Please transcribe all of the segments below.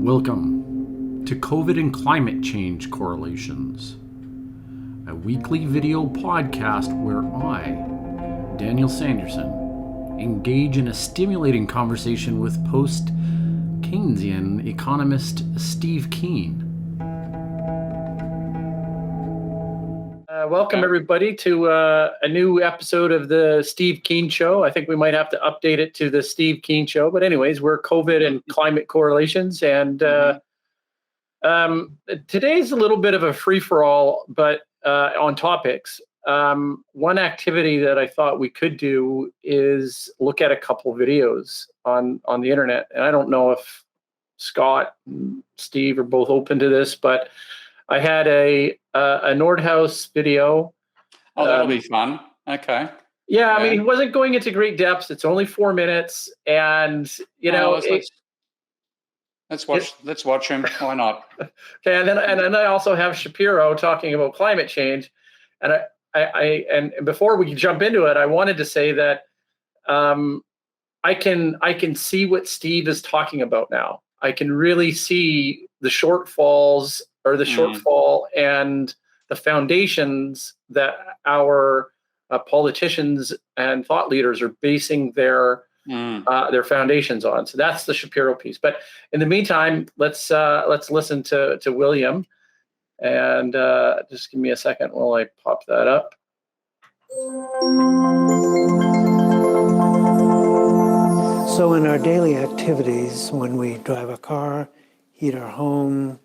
Welcome to COVID and Climate Change Correlations, a weekly video podcast where I, Daniel Sanderson, engage in a stimulating conversation with post-Keynesian economist Steve Keen. Welcome, everybody, to a new episode of the Steve Keen Show. I think we might have to update it to the Steve Keen Show. But anyways, we're COVID and climate correlations. And today's a little bit of a free-for-all, but on topics. One activity that I thought we could do is look at a couple videos on the internet. And I don't know if Scott and Steve are both open to this, but I had a Nordhaus video. Oh, that'll be fun. Okay. Yeah, I mean, he wasn't going into great depths. It's only 4 minutes, and let's watch him. Why not? Okay, and then I also have Shapiro talking about climate change, and I before we jump into it, I wanted to say that I can see what Steve is talking about now. I can really see the shortfalls or the shortfall and the foundations that our politicians and thought leaders are basing their foundations on. So that's the Shapiro piece. But in the meantime, let's listen to William, and just give me a second while I pop that up. So in our daily activities, when we drive a car, heat our home,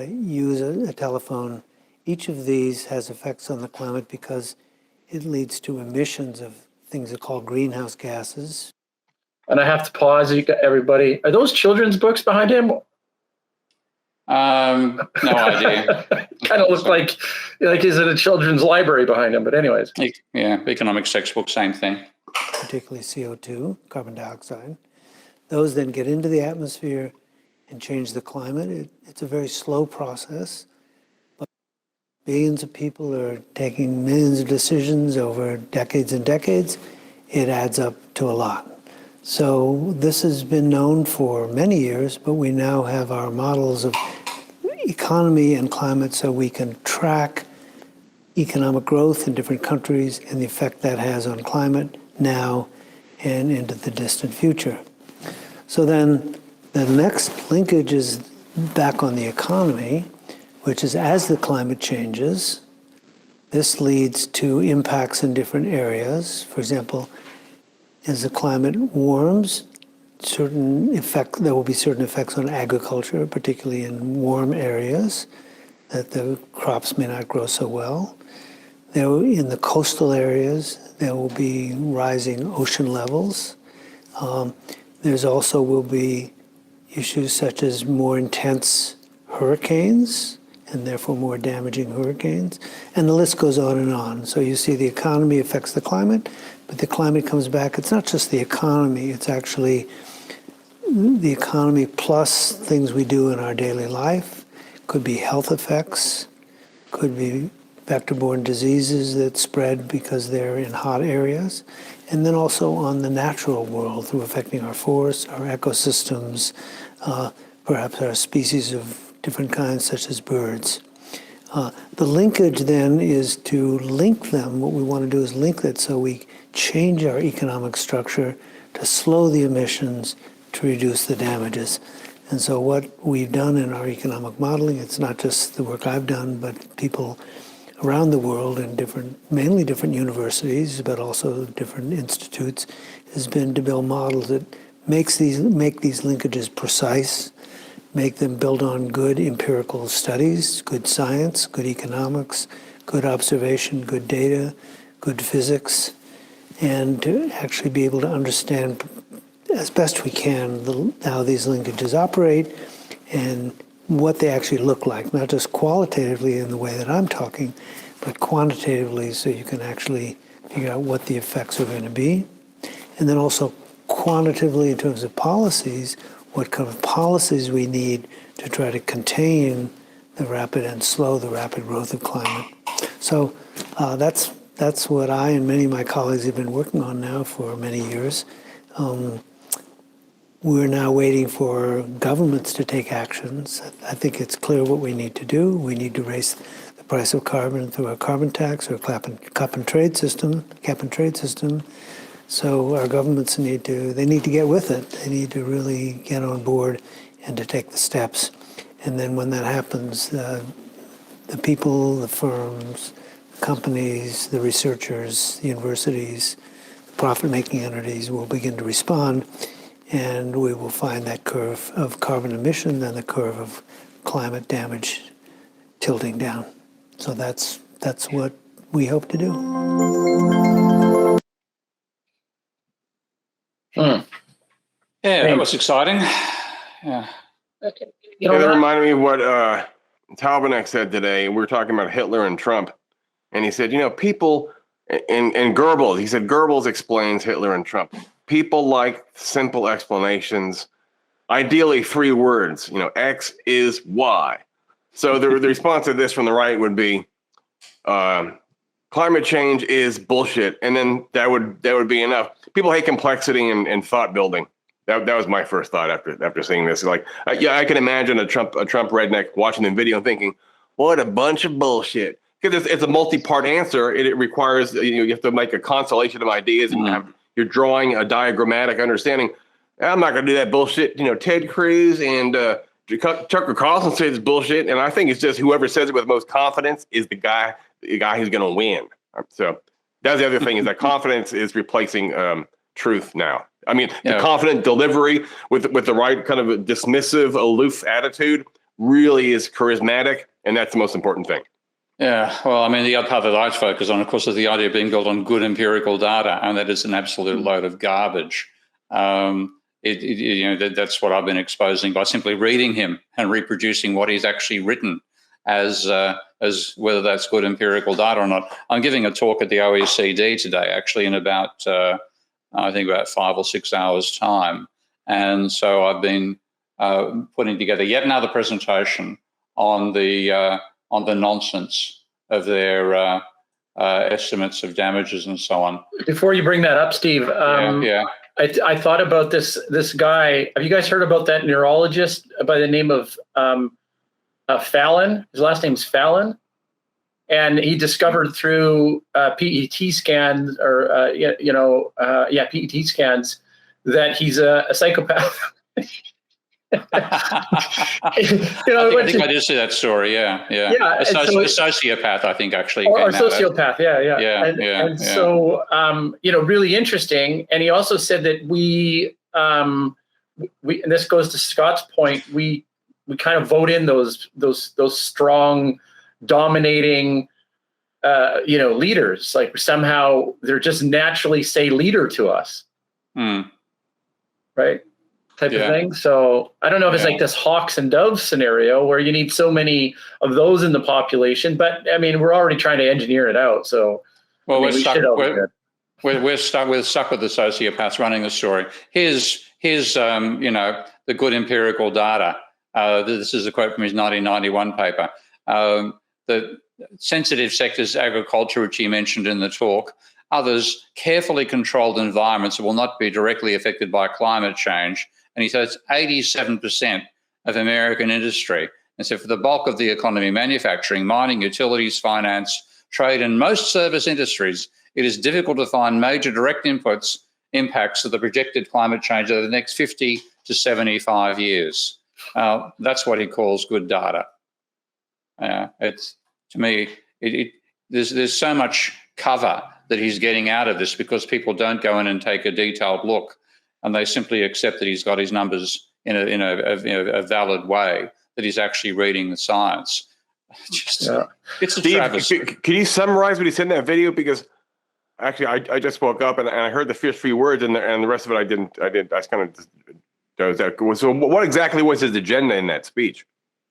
use a telephone, each of these has effects on the climate because it leads to emissions of things that are called greenhouse gases. And I have to pause, everybody. Are those children's books behind him? No idea. Kind of look like he's in a children's library behind him, but anyways. Yeah, economics textbook, same thing. Particularly CO2, carbon dioxide. Those then get into the atmosphere and change the climate. It's a very slow process, but billions of people are taking millions of decisions over decades and decades. It adds up to a lot. So this has been known for many years, but we now have our models of economy and climate so we can track economic growth in different countries and the effect that has on climate now and into the distant future. So then the next linkage is back on the economy, which is as the climate changes, this leads to impacts in different areas. For example, as the climate warms, there will be certain effects on agriculture, particularly in warm areas, that the crops may not grow so well. In the coastal areas, there will be rising ocean levels. There's also will be issues such as more intense hurricanes and therefore more damaging hurricanes. And the list goes on and on. So you see the economy affects the climate, but the climate comes back. It's not just the economy, it's actually the economy plus things we do in our daily life. Could be health effects, could be vector-borne diseases that spread because they're in hot areas, and then also on the natural world through affecting our forests, our ecosystems, perhaps our species of different kinds such as birds. The linkage then is to link them. What we want to do is link that so we change our economic structure to slow the emissions, to reduce the damages. And so what we've done in our economic modeling, it's not just the work I've done, but people around the world in mainly different universities, but also different institutes, has been to build models that make these linkages precise, make them build on good empirical studies, good science, good economics, good observation, good data, good physics, and to actually be able to understand as best we can how these linkages operate and what they actually look like, not just qualitatively in the way that I'm talking, but quantitatively so you can actually figure out what the effects are going to be. And then also quantitatively in terms of policies, what kind of policies we need to try to contain the rapid and slow the rapid growth of climate. So that's what I and many of my colleagues have been working on now for many years. we're now waiting for governments to take actions. I think it's clear what we need to do. We need to raise the price of carbon through a carbon tax or cap and trade system. So our governments need to get with it. They need to really get on board and to take the steps. And then when that happens, the people, the firms, the companies, the researchers, the universities, the profit-making entities will begin to respond. And we will find that curve of carbon emission and the curve of climate damage tilting down. So that's what we hope to do. Yeah, that was exciting. Yeah. Okay. That reminded me of what Talbonek said today. We were talking about Hitler and Trump. And he said, people, and Goebbels, he said, Goebbels explains Hitler and Trump. People like simple explanations, ideally 3 words, X is Y. So the response to this from the right would be, climate change is bullshit. And then that would be enough. People hate complexity and thought building. That was my first thought after seeing this. Like, I can imagine a Trump redneck watching the video and thinking, what a bunch of bullshit. Because it's a multi-part answer. It requires, you have to make a constellation of ideas and you're drawing a diagrammatic understanding. I'm not going to do that bullshit. Ted Cruz and Tucker Carlson says it's bullshit. And I think it's just whoever says it with most confidence is the guy who's going to win. So that's the other thing, is that confidence is replacing truth now. I mean, the confident delivery with the right kind of a dismissive, aloof attitude really is charismatic. And that's the most important thing. Yeah, well, I mean, the other part that I focus on, of course, is the idea of being built on good empirical data, and that is an absolute load of garbage. That's what I've been exposing by simply reading him and reproducing what he's actually written as whether that's good empirical data or not. I'm giving a talk at the OECD today, actually, in about, I think about 5 or 6 hours' time. And so I've been putting together yet another presentation on the nonsense of their estimates of damages and so on. Before you bring that up, Steve, I thought about this guy. Have you guys heard about that neurologist by the name of Fallon? His last name's Fallon, and he discovered through PET scans PET scans that he's a psychopath. I think I did see that story. Yeah. A sociopath, I think, actually. Or sociopath. Yeah. So, really interesting. And he also said that we, and this goes to Scott's point, we kind of vote in those strong, dominating, leaders. Like somehow they're just naturally say leader to us. Right. Type of thing. So I don't know if it's like this hawks and doves scenario where you need so many of those in the population, but I mean, we're already trying to engineer it out. So we're stuck with the sociopaths running the story. Here's the good empirical data. This is a quote from his 1991 paper. The sensitive sectors, agriculture, which he mentioned in the talk, others carefully controlled environments will not be directly affected by climate change. And he says 87% of American industry. And so for the bulk of the economy, manufacturing, mining, utilities, finance, trade, and most service industries, it is difficult to find major direct impacts of the projected climate change over the next 50 to 75 years. That's what he calls good data. It's, to me, there's so much cover that he's getting out of this because people don't go in and take a detailed look, and they simply accept that he's got his numbers in a valid way, that he's actually reading the science. It's a travesty. Can you summarize what he said in that video? Because actually, I just woke up and I heard the first 3 words, and the rest of it I didn't. I kind of dozed out. So what exactly was his agenda in that speech?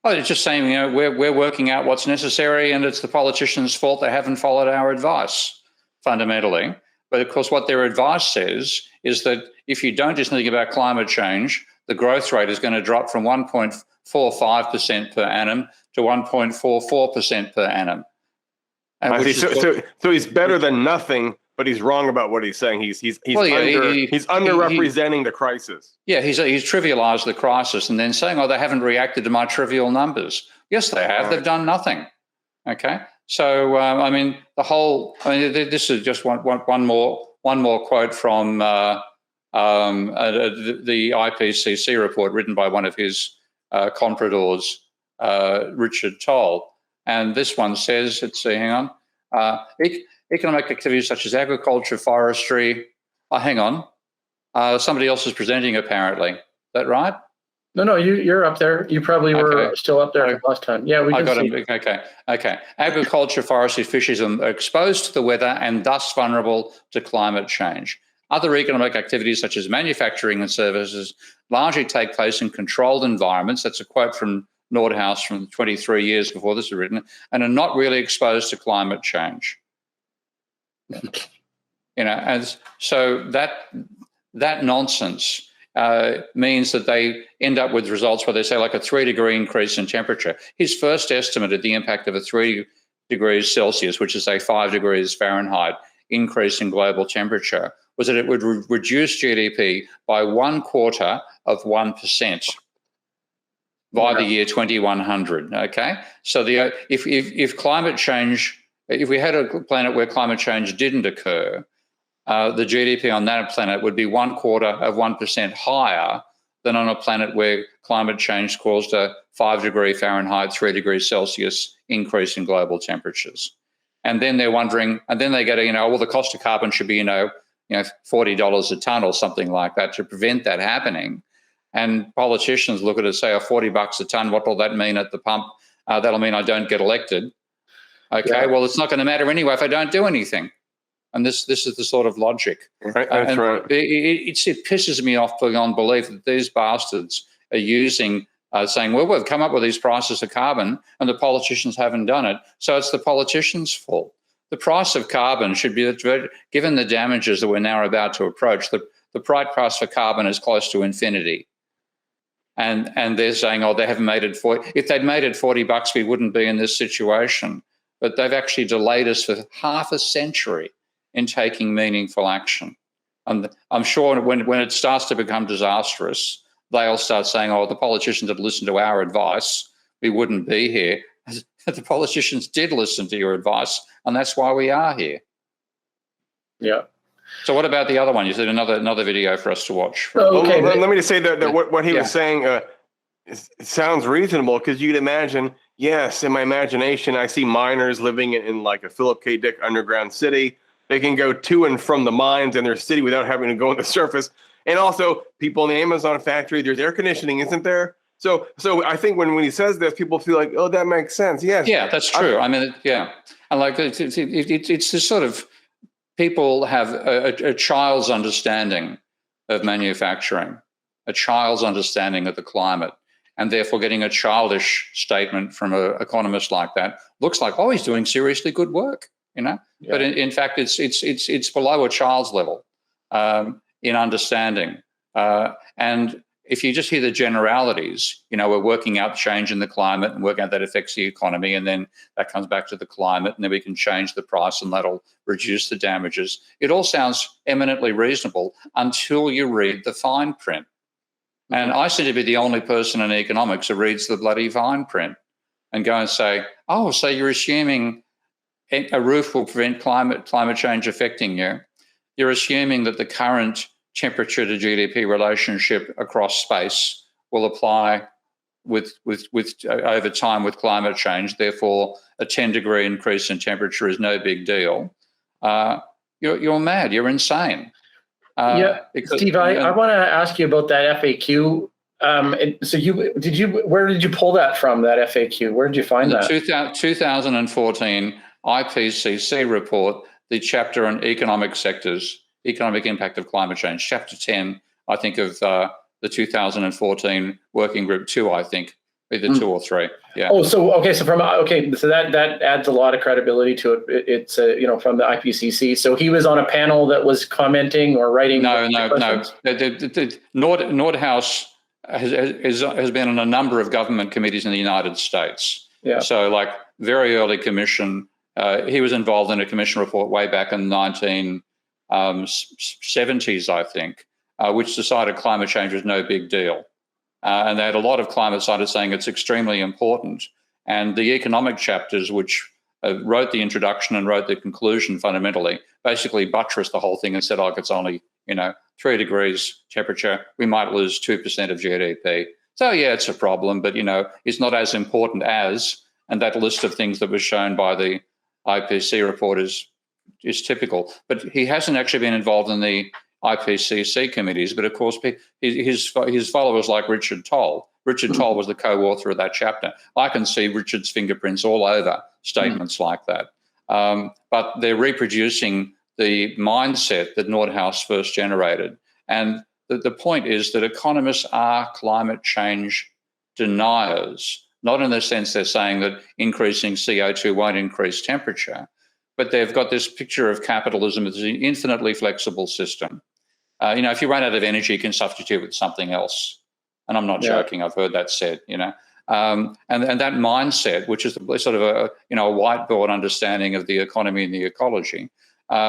Oh, it's just saying, we're working out what's necessary, and it's the politicians' fault they haven't followed our advice, fundamentally. But of course, what their advice says is that if you don't do something about climate change, the growth rate is going to drop from 1.45% per annum to 1.44% per annum. So he's better than nothing but he's wrong about what he's saying. He's underrepresenting the crisis. Yeah, he's trivialized the crisis and then saying, oh, they haven't reacted to my trivial numbers. Yes, they have. They've done nothing. Okay. So, I mean, this is just one more quote from the IPCC report written by one of his compradors, Richard Toll. And this one says, let's see, hang on, economic activities such as agriculture, forestry. Oh, hang on. Somebody else is presenting, apparently. Is that right? No, you're up there. You probably were still up there last time. Yeah, we can see. Okay. Agriculture, forestry, fisheries are exposed to the weather and thus vulnerable to climate change. Other economic activities such as manufacturing and services largely take place in controlled environments. That's a quote from Nordhaus from 23 years before this was written, and are not really exposed to climate change. And so that nonsense means that they end up with results where they say like a 3-degree increase in temperature. His first estimate of the impact of a 3 degrees Celsius, which is say 5 degrees Fahrenheit increase in global temperature, was that it would reduce GDP by 0.25% by the year 2100. Okay, so if climate change, if we had a planet where climate change didn't occur, the GDP on that planet would be 0.25% higher than on a planet where climate change caused a 5-degree Fahrenheit, 3 degrees Celsius increase in global temperatures. And then they're wondering, and then they get, well, the cost of carbon should be, $40 a ton or something like that to prevent that happening. And politicians look at it and say, $40 a ton, what will that mean at the pump? That'll mean I don't get elected. Okay, well, it's not going to matter anyway if I don't do anything. And this is the sort of logic. Right, that's right. It pisses me off beyond belief that these bastards are using, saying, well, we've come up with these prices of carbon and the politicians haven't done it. So it's the politicians' fault. The price of carbon should be, given the damages that we're now about to approach, the price for carbon is close to infinity. And they're saying, oh, they haven't made it if they'd made it $40, we wouldn't be in this situation. But they've actually delayed us for half a century in taking meaningful action. And I'm sure when it starts to become disastrous, they'll start saying, oh, the politicians have listened to our advice, we wouldn't be here. The politicians did listen to your advice, and that's why we are here. Yeah. So what about the other one? You said another video for us to watch. Okay. Well, let me just say that what he was saying it sounds reasonable, because you'd imagine, yes, in my imagination, I see miners living in like a Philip K. Dick underground city. They can go to and from the mines in their city without having to go on the surface. And also, people in the Amazon factory, there's air conditioning, isn't there? So I think when he says this, people feel like, oh, that makes sense. Yes. Yeah, that's true. And like it's this sort of, people have a child's understanding of manufacturing, a child's understanding of the climate, and therefore getting a childish statement from an economist like that looks like, oh, he's doing seriously good work, Yeah. But in fact, it's below a child's level in understanding. And if you just hear the generalities, we're working out change in the climate and working out that affects the economy, and then that comes back to the climate, and then we can change the price and that'll reduce the damages. It all sounds eminently reasonable until you read the fine print. And I seem to be the only person in economics who reads the bloody fine print and go and say, oh, so you're assuming a roof will prevent climate change affecting you. You're assuming that the current temperature to GDP relationship across space will apply with over time with climate change. Therefore, a 10-degree increase in temperature is no big deal. You're mad. You're insane. Steve, I want to ask you about that FAQ. Where did you pull that from? That FAQ? Where did you find that? 2014 IPCC report, the chapter on economic sectors. Economic impact of climate change, chapter 10, I think, of the 2014 working group 2, I think, either 2 or 3. Yeah. Oh, so that adds a lot of credibility to it. It's from the IPCC. So he was on a panel that was commenting or writing. No. Nordhaus has been on a number of government committees in the United States. Yeah. So like very early commission. He was involved in a commission report way back in 70s, I think, which decided climate change was no big deal. And they had a lot of climate scientists saying it's extremely important. And the economic chapters, which wrote the introduction and wrote the conclusion fundamentally, basically buttressed the whole thing and said, oh, it's only, 3 degrees temperature, we might lose 2% of GDP. So yeah, it's a problem, but it's not as important as, and that list of things that was shown by the IPCC report is typical. But he hasn't actually been involved in the IPCC committees, but of course his followers like Richard Toll. Richard Toll was the co-author of that chapter. I can see Richard's fingerprints all over statements like that. But they're reproducing the mindset that Nordhaus first generated. And the point is that economists are climate change deniers, not in the sense they're saying that increasing CO2 won't increase temperature, but they've got this picture of capitalism as an infinitely flexible system. If you run out of energy, you can substitute with something else. And I'm not joking, I've heard that said, and that mindset, which is sort of a whiteboard understanding of the economy and the ecology,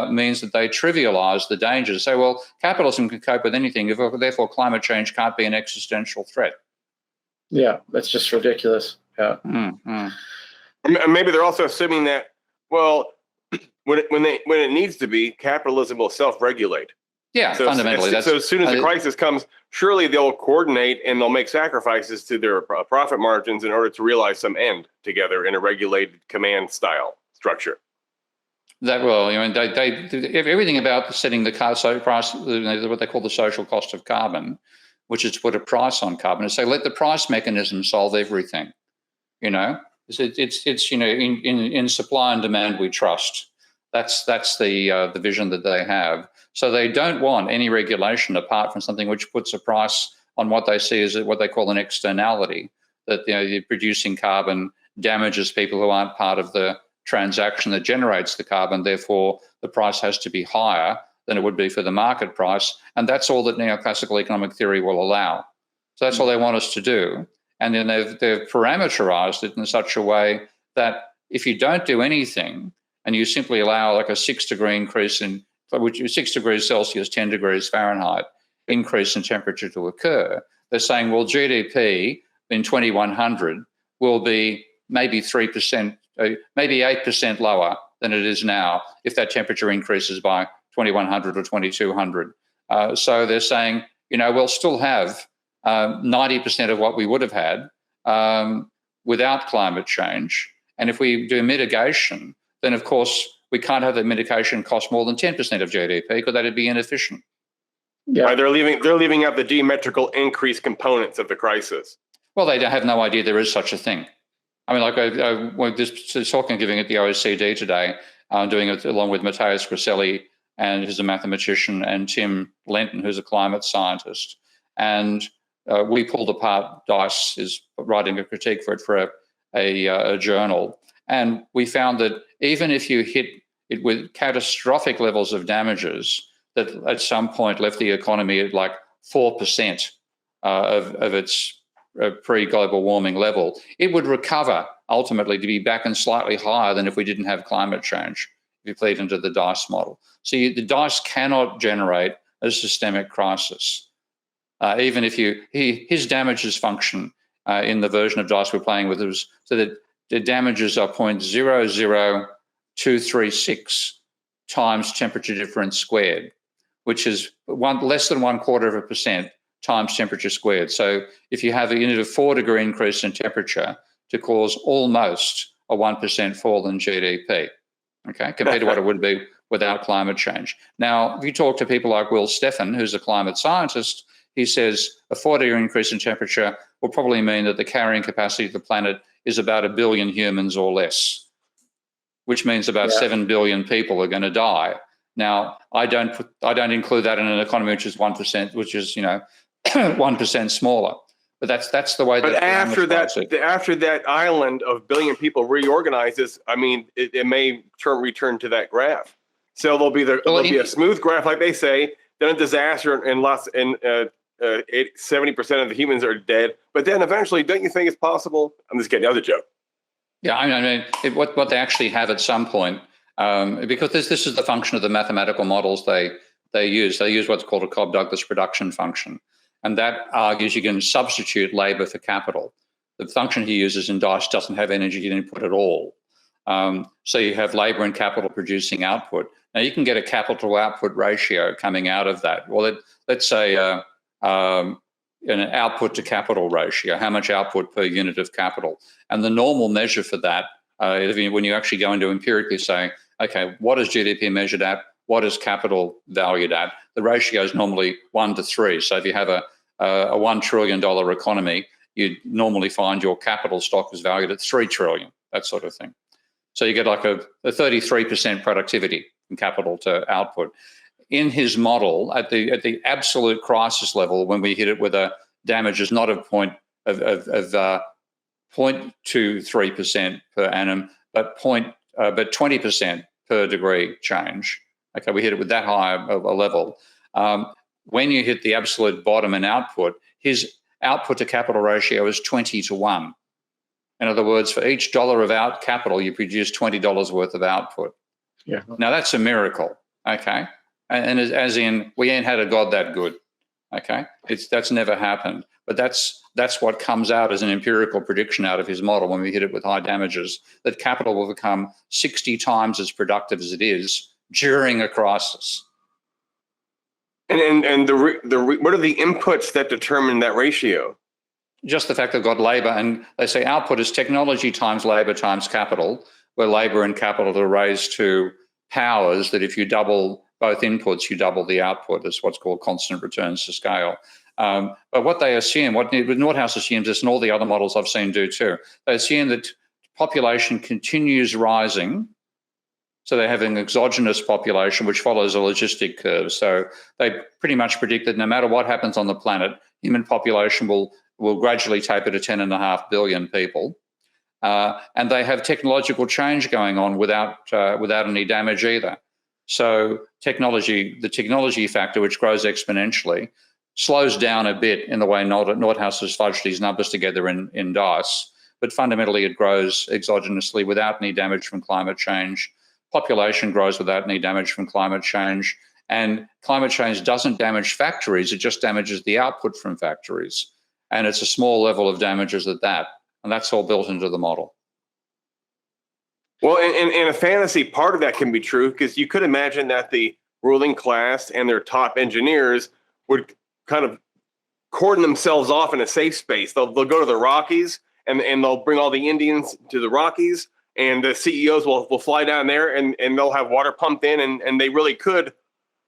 means that they trivialize the dangers. Say, well, capitalism can cope with anything, therefore climate change can't be an existential threat. Yeah, that's just ridiculous. Yeah. Maybe they're also assuming that, well, when it needs to be, capitalism will self-regulate. Yeah, so fundamentally. So as soon as the crisis comes, surely they'll coordinate and they'll make sacrifices to their profit margins in order to realize some end together in a regulated command style structure. That they everything about setting the price, what they call the social cost of carbon, which is to put a price on carbon, and say let the price mechanism solve everything. It's in supply and demand we trust. That's the vision that they have. So they don't want any regulation apart from something which puts a price on what they see as what they call an externality, that you're producing carbon damages people who aren't part of the transaction that generates the carbon. Therefore, the price has to be higher than it would be for the market price. And that's all that neoclassical economic theory will allow. So that's all they want us to do. And then they've parameterized it in such a way that if you don't do anything and you simply allow like a 6-degree increase in, which is 6 degrees Celsius, 10 degrees Fahrenheit increase in temperature to occur, they're saying, well, GDP in 2100 will be maybe 3%, maybe 8% lower than it is now if that temperature increases by 2100 or 2200. So they're saying, we'll still have 90% of what we would have had without climate change. And if we do mitigation, then of course we can't have the mitigation cost more than 10% of GDP because that'd be inefficient. Yeah, right, they're leaving out the geometrical increase components of the crisis. Well, they have no idea there is such a thing. I mean, like this talk I'm giving at the OECD today, doing it along with Matthias Griselli, and who's a mathematician, and Tim Lenton, who's a climate scientist. And we pulled apart DICE, is writing a critique for it for a journal. And we found that even if you hit it with catastrophic levels of damages that at some point left the economy at like 4% of its pre-global warming level, it would recover ultimately to be back and slightly higher than if we didn't have climate change, if you feed into the DICE model. So the DICE cannot generate a systemic crisis. Even if his damages function in the version of DICE we're playing with was so that the damages are 0.00236 times temperature difference squared, which is less than 1/4% times temperature squared. So if you have a 4-degree increase in temperature to cause almost a 1% fall in GDP, okay, compared to what it would be without climate change. Now, if you talk to people like Will Steffen, who's a climate scientist, he says a 4-degree increase in temperature will probably mean that the carrying capacity of the planet is about 1 billion humans or less, which means about 7 billion people are going to die. Now, I don't include that in an economy which is 1%, which is 1% smaller. But that's the way. But after that island of billion people reorganizes, I mean, it may return to that graph. So there'll be a smooth graph, like they say, then a disaster, and 70% of the humans are dead. But then eventually, don't you think it's possible? I'm just kidding. That was a joke. Yeah, I mean, what they actually have at some point because this is the function of the mathematical models they use. They use what's called a Cobb-Douglas production function, and that argues you can substitute labor for capital. The function he uses in DICE doesn't have energy input at all. So you have labor and capital producing output. Now you can get a capital output ratio coming out of that. Well, let's say an output to capital ratio, how much output per unit of capital. And the normal measure for that, when you actually go into empirically say, okay, what is GDP measured at? What is capital valued at? The ratio is normally 1 to 3. So if you have a $1 trillion economy, you normally find your capital stock is valued at 3 trillion, that sort of thing. So you get like a 33% productivity from capital to output. In his model, at the absolute crisis level, when we hit it with a damage is not of 0.23% per annum, but 20% per degree change. Okay, we hit it with that high of a level. When you hit the absolute bottom in output, his output to capital ratio is 20 to 1. In other words, for each dollar of capital, you produce $20 worth of output. Yeah. Now that's a miracle. Okay. And as in, we ain't had a God that good. Okay. That's never happened. But that's what comes out as an empirical prediction out of his model when we hit it with high damages, that capital will become 60 times as productive as it is during a crisis. And what are the inputs that determine that ratio? Just the fact they've got labor, and they say output is technology times labor times capital, where labor and capital are raised to powers that if you double both inputs, you double the output. It's what's called constant returns to scale. But what they assume, what Nordhaus assumes this, and all the other models I've seen do too, they assume that population continues rising. So they have an exogenous population which follows a logistic curve. So they pretty much predict that no matter what happens on the planet, human population will gradually taper to 10.5 billion people. And they have technological change going on without any damage either. So the technology factor, which grows exponentially, slows down a bit in the way Nordhaus has fudged these numbers together in DICE, but fundamentally it grows exogenously without any damage from climate change. Population grows without any damage from climate change. And climate change doesn't damage factories, it just damages the output from factories. And it's a small level of damages at that. And that's all built into the model. Well, in a fantasy, part of that can be true, because you could imagine that the ruling class and their top engineers would kind of cordon themselves off in a safe space. They'll go to the Rockies and they'll bring all the Indians to the Rockies, and the CEOs will fly down there and they'll have water pumped in, and they really could.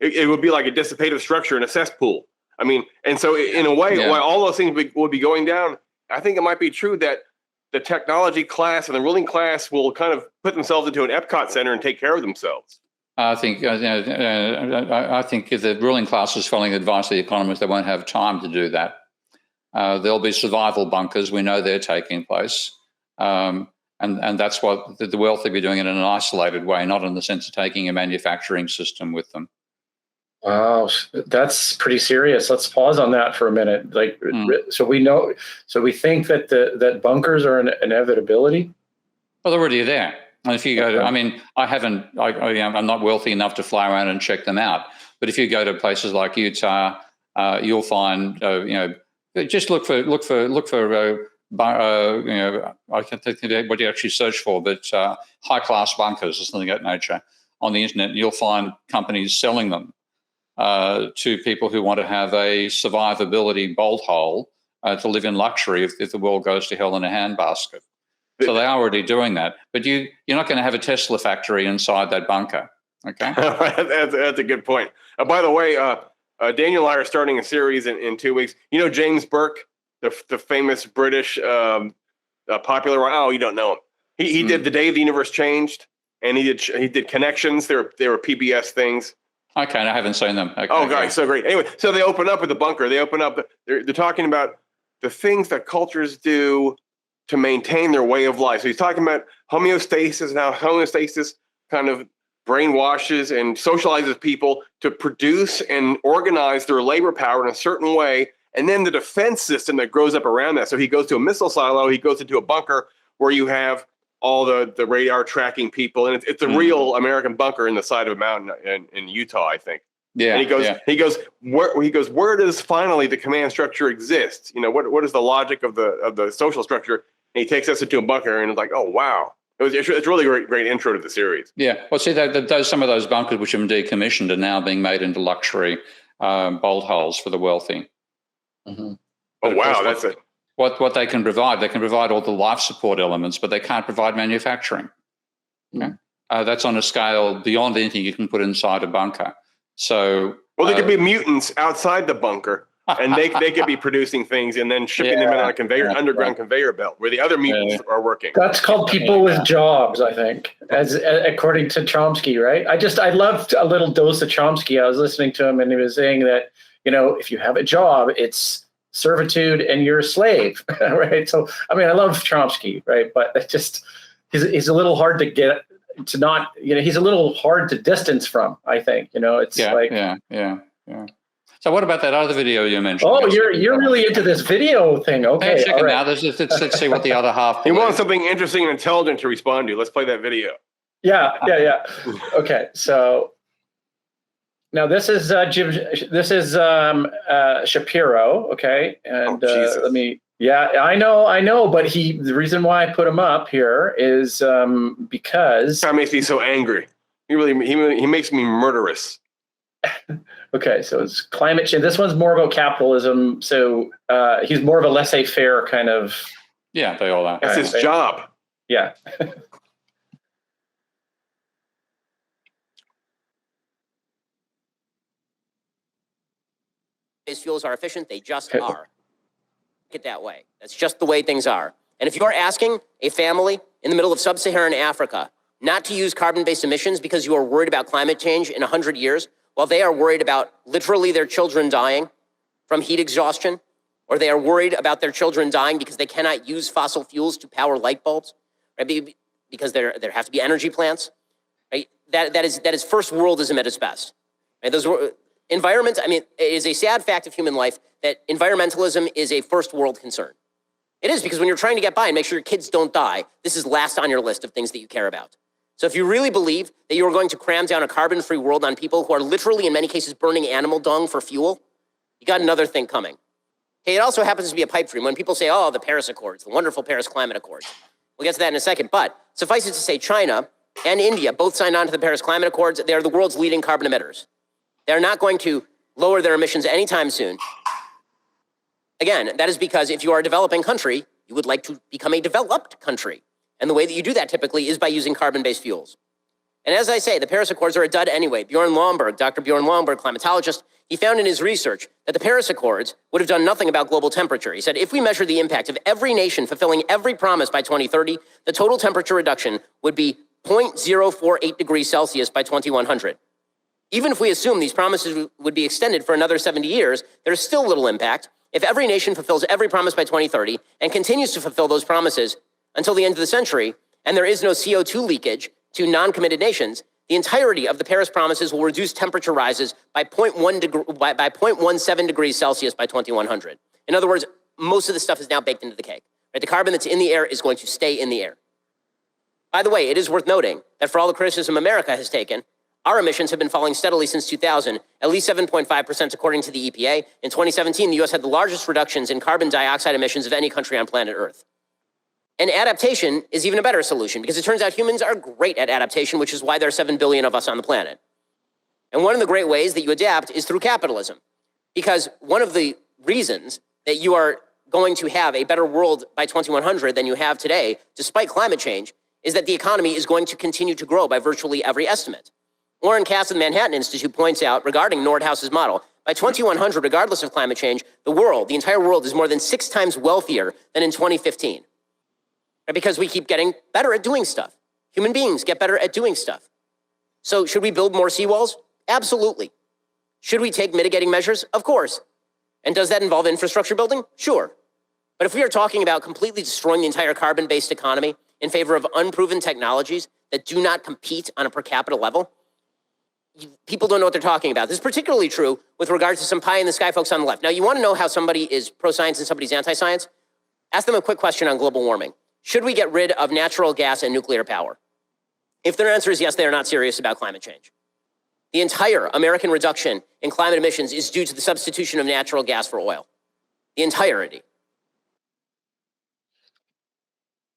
It would be like a dissipative structure in a cesspool. I mean, and so in a way, while all those things would be going down, I think it might be true that the technology class and the ruling class will kind of put themselves into an Epcot center and take care of themselves. I think if the ruling class is following the advice of the economists, they won't have time to do that. There'll be survival bunkers. We know they're taking place. And that's what the wealthy be doing it in an isolated way, not in the sense of taking a manufacturing system with them. Wow, that's pretty serious. Let's pause on that for a minute. So we think that that bunkers are an inevitability. Well, they're already there. And if you go to, I mean, I'm not wealthy enough to fly around and check them out. But if you go to places like Utah, you'll find, just look for I can't think of what you actually search for, but high class bunkers or something of that nature on the internet. You'll find companies selling them to people who want to have a survivability bolt hole to live in luxury if the world goes to hell in a handbasket. So they are already doing that. But you're not going to have a Tesla factory inside that bunker, okay? That's a good point. By the way, Daniel and I are starting a series in 2 weeks. You know James Burke, the famous British popular writer? Oh, you don't know him. He did The Day the Universe Changed, and he did Connections. They were PBS things. Okay, I haven't seen them. Okay, oh, guys, so great. Anyway, so they open up with the bunker. They open up. They're talking about the things that cultures do to maintain their way of life. So he's talking about homeostasis and how homeostasis kind of brainwashes and socializes people to produce and organize their labor power in a certain way, and then the defense system that grows up around that. So he goes to a missile silo. He goes into a bunker where you have all the radar tracking people, and it's a real American bunker in the side of a mountain in Utah, I think. Yeah. And he goes, where does finally the command structure exist? You know, what is the logic of the social structure? And he takes us into a bunker, and it's like, oh wow, it's really great intro to the series. Yeah. Well, see, some of those bunkers which have been decommissioned are now being made into luxury bolt holes for the wealthy. Mm-hmm. Oh wow, that's it. What they can provide all the life support elements, but they can't provide manufacturing. Okay? That's on a scale beyond anything you can put inside a bunker. So, well, there could be mutants outside the bunker, and they could be producing things and then shipping them in on a underground conveyor belt where the other mutants are working. That's called people with jobs, I think, as according to Chomsky, right? I loved a little dose of Chomsky. I was listening to him, and he was saying that, you know, if you have a job, it's servitude and you're a slave, right? So, I mean, I love Chomsky, right? But it just, he's a little hard to get to not, you know, he's a little hard to distance from, I think, you know, it's yeah. So what about that other video you mentioned? Oh, you're really into this video thing. Okay. All right. Now let's see what the other half. He wants something interesting and intelligent to respond to. Let's play that video. Yeah. Okay. So now this is Shapiro. Okay. And I know. But the reason why I put him up here is because that makes me so angry. He makes me murderous. Okay, so it's climate change. This one's more about capitalism. So he's more of a laissez-faire kind of. Yeah, they all are. That's his job. Yeah. These fuels are efficient. They just are. It that way. That's just the way things are. And if you're asking a family in the middle of sub-Saharan Africa not to use carbon-based emissions because you are worried about climate change in 100 years, while they are worried about literally their children dying from heat exhaustion, or they are worried about their children dying because they cannot use fossil fuels to power light bulbs, right? Because there have to be energy plants, right? That is first worldism at its best. Right? Those environment. I mean, it is a sad fact of human life that environmentalism is a first world concern. It is, because when you're trying to get by and make sure your kids don't die, this is last on your list of things that you care about. So if you really believe that you are going to cram down a carbon-free world on people who are literally, in many cases, burning animal dung for fuel, you got another thing coming. Hey, it also happens to be a pipe dream. When people say, oh, the Paris Accords, the wonderful Paris Climate Accords. We'll get to that in a second. But suffice it to say, China and India both signed on to the Paris Climate Accords. They are the world's leading carbon emitters. They're not going to lower their emissions anytime soon. Again, that is because if you are a developing country, you would like to become a developed country. And the way that you do that typically is by using carbon-based fuels. And as I say, the Paris Accords are a dud anyway. Dr. Bjorn Lomborg, climatologist, he found in his research that the Paris Accords would have done nothing about global temperature. He said, if we measure the impact of every nation fulfilling every promise by 2030, the total temperature reduction would be 0.048 degrees Celsius by 2100. Even if we assume these promises would be extended for another 70 years, there's still little impact. If every nation fulfills every promise by 2030 and continues to fulfill those promises until the end of the century, and there is no CO2 leakage to non-committed nations, the entirety of the Paris promises will reduce temperature rises by 0.17 degrees Celsius by 2100. In other words, most of the stuff is now baked into the cake. Right? The carbon that's in the air is going to stay in the air. By the way, it is worth noting that for all the criticism America has taken, our emissions have been falling steadily since 2000, at least 7.5% according to the EPA. In 2017, the US had the largest reductions in carbon dioxide emissions of any country on planet Earth. And adaptation is even a better solution, because it turns out humans are great at adaptation, which is why there are 7 billion of us on the planet. And one of the great ways that you adapt is through capitalism, because one of the reasons that you are going to have a better world by 2100 than you have today, despite climate change, is that the economy is going to continue to grow by virtually every estimate. Warren Cass of the Manhattan Institute points out, regarding Nordhaus's model, by 2100, regardless of climate change, the entire world is more than 6 times wealthier than in 2015. Because we keep getting better at doing stuff. Human beings get better at doing stuff. So should we build more seawalls? Absolutely. Should we take mitigating measures? Of course. And does that involve infrastructure building? Sure. But if we are talking about completely destroying the entire carbon-based economy in favor of unproven technologies that do not compete on a per capita level, people don't know what they're talking about. This is particularly true with regard to some pie-in-the-sky folks on the left. Now, you want to know how somebody is pro-science and somebody's anti-science? Ask them a quick question on global warming. Should we get rid of natural gas and nuclear power? If their answer is yes, they are not serious about climate change. The entire American reduction in climate emissions is due to the substitution of natural gas for oil. The entirety.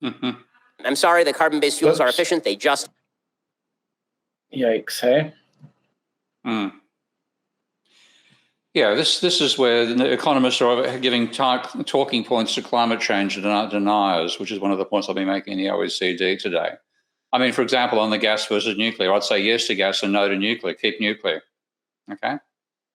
I'm sorry that carbon-based fuels are efficient. They just... Yikes, hey? Yeah, this is where the economists are giving talking points to climate change deniers, which is one of the points I'll be making in the OECD today. I mean, for example, on the gas versus nuclear, I'd say yes to gas and no to nuclear. Keep nuclear, okay?